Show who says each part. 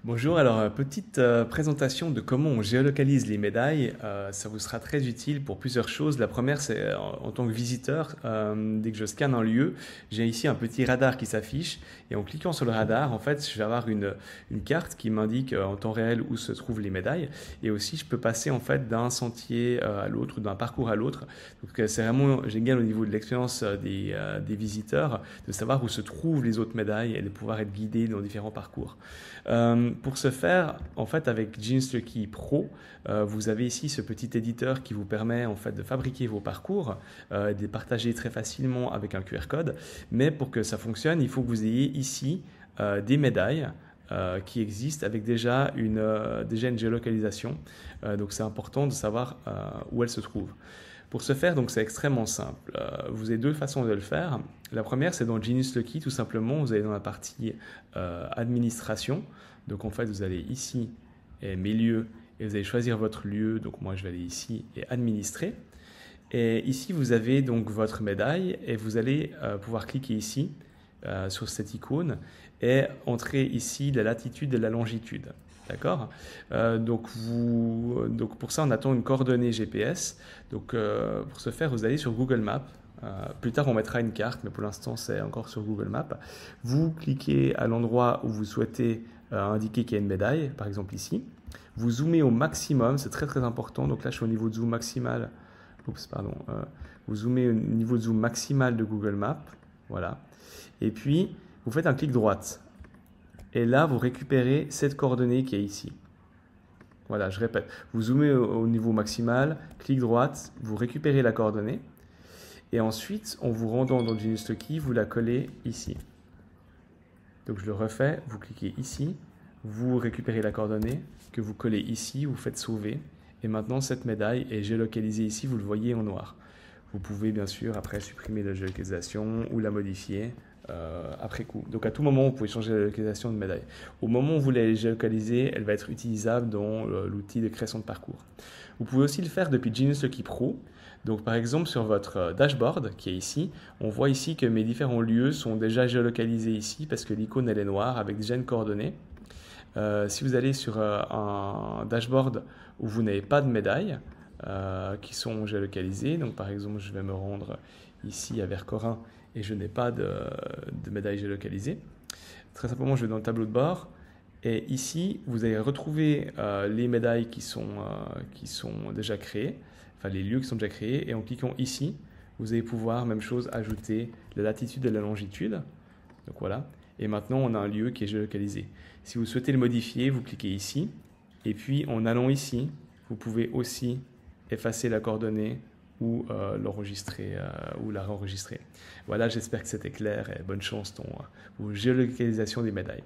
Speaker 1: Bonjour, alors petite présentation de comment on géolocalise les médailles. Ça vous sera très utile pour plusieurs choses. La première, c'est en tant que visiteur, dès que je scanne un lieu, j'ai ici un petit radar qui s'affiche et en cliquant sur le radar, en fait, je vais avoir une carte qui m'indique en temps réel où se trouvent les médailles et aussi je peux passer en fait d'un sentier à l'autre ou d'un parcours à l'autre. Donc c'est vraiment génial au niveau de l'expérience des visiteurs de savoir où se trouvent les autres médailles et de pouvoir être guidés dans différents parcours. Pour ce faire, en fait, avec Jeanslucky Pro, vous avez ici ce petit éditeur qui vous permet en fait de fabriquer vos parcours, de les partager très facilement avec un QR code. Mais pour que ça fonctionne, il faut que vous ayez ici des médailles qui existent avec déjà une géolocalisation. Donc c'est important de savoir où elles se trouvent. Pour ce faire, donc c'est extrêmement simple. Vous avez deux façons de le faire. La première, c'est dans Jeanslucky, tout simplement. Vous allez dans la partie administration. Donc en fait, vous allez ici et mes lieux et vous allez choisir votre lieu. Donc moi, je vais aller ici et administrer. Et ici, vous avez donc votre médaille et vous allez pouvoir cliquer ici sur cette icône et entrer ici la latitude et la longitude. D'accord. Donc pour ça, on attend une coordonnée GPS. Donc pour ce faire, vous allez sur Google Maps. Plus tard, on mettra une carte, mais pour l'instant, c'est encore sur Google Maps. Vous cliquez à l'endroit où vous souhaitez indiquer qu'il y a une médaille, par exemple ici. Vous zoomez au maximum, c'est très très important. Donc là, je suis au niveau de zoom maximal. Oups, pardon. Vous zoomez au niveau de zoom maximal de Google Maps. Voilà. Et puis, vous faites un clic droite. Et là, vous récupérez cette coordonnée qui est ici. Voilà, je répète. Vous zoomez au niveau maximal, clic droite, vous récupérez la coordonnée. Et ensuite, en vous rendant dans Jeanslucky, vous la collez ici. Donc je le refais, vous cliquez ici, vous récupérez la coordonnée que vous collez ici, vous faites sauver. Et maintenant, cette médaille est géolocalisée ici, vous le voyez en noir. Vous pouvez bien sûr après supprimer la géolocalisation ou la modifier après coup. Donc à tout moment, vous pouvez changer la localisation de médaille. Au moment où vous la géolocalisez, elle va être utilisable dans l'outil de création de parcours. Vous pouvez aussi le faire depuis Jeanslucky Pro. Donc par exemple sur votre dashboard qui est ici, on voit ici que mes différents lieux sont déjà géolocalisés ici parce que l'icône elle est noire avec déjà une coordonnée. Si vous allez sur un dashboard où vous n'avez pas de médailles qui sont géolocalisées, donc par exemple je vais me rendre ici à Vercorin et je n'ai pas de médailles géolocalisées, très simplement je vais dans le tableau de bord et ici vous allez retrouver les médailles qui sont déjà créées, enfin les lieux qui sont déjà créés, et en cliquant ici vous allez pouvoir, même chose, ajouter la latitude et la longitude. Donc voilà. Et maintenant, on a un lieu qui est géolocalisé. Si vous souhaitez le modifier, vous cliquez ici. Et puis, en allant ici, vous pouvez aussi effacer la coordonnée ou l'enregistrer ou la réenregistrer. Voilà, j'espère que c'était clair et bonne chance dans vos géolocalisations des médailles.